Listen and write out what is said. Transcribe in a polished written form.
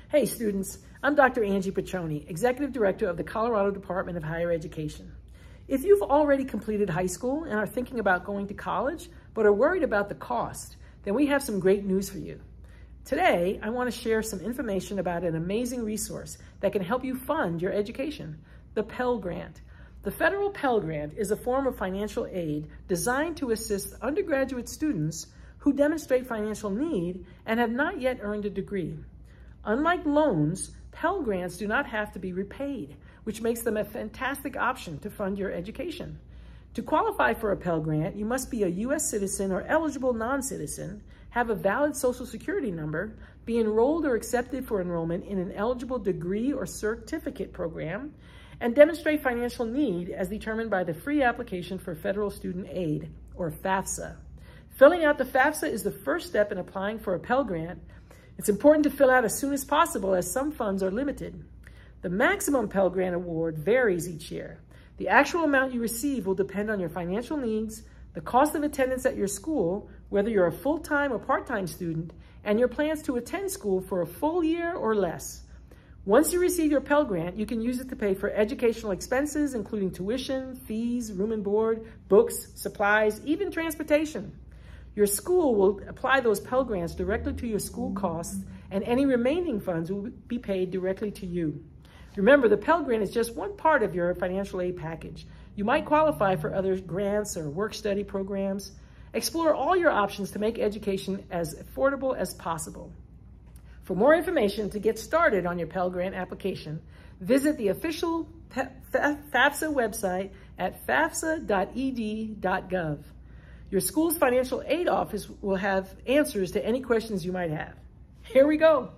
Hey students, I'm Dr. Angie Paccione, Executive Director of the Colorado Department of Higher Education. If you've already completed high school and are thinking about going to college, but are worried about the cost, then we have some great news for you. Today, I want to share some information about an amazing resource that can help you fund your education, the Pell Grant. The federal Pell Grant is a form of financial aid designed to assist undergraduate students who demonstrate financial need and have not yet earned a degree. Unlike loans, Pell Grants do not have to be repaid, which makes them a fantastic option to fund your education. To qualify for a Pell Grant, you must be a U.S. citizen or eligible non-citizen, have a valid Social Security number, be enrolled or accepted for enrollment in an eligible degree or certificate program, and demonstrate financial need as determined by the Free Application for Federal Student Aid, or FAFSA. Filling out the FAFSA is the first step in applying for a Pell Grant. It's important to fill out as soon as possible as some funds are limited. The maximum Pell Grant award varies each year. The actual amount you receive will depend on your financial needs, the cost of attendance at your school, whether you're a full-time or part-time student, and your plans to attend school for a full year or less. Once you receive your Pell Grant, you can use it to pay for educational expenses, including tuition, fees, room and board, books, supplies, even transportation. Your school will apply those Pell Grants directly to your school costs, and any remaining funds will be paid directly to you. Remember, the Pell Grant is just one part of your financial aid package. You might qualify for other grants or work-study programs. Explore all your options to make education as affordable as possible. For more information to get started on your Pell Grant application, visit the official FAFSA website at fafsa.ed.gov. Your school's financial aid office will have answers to any questions you might have. Here we go.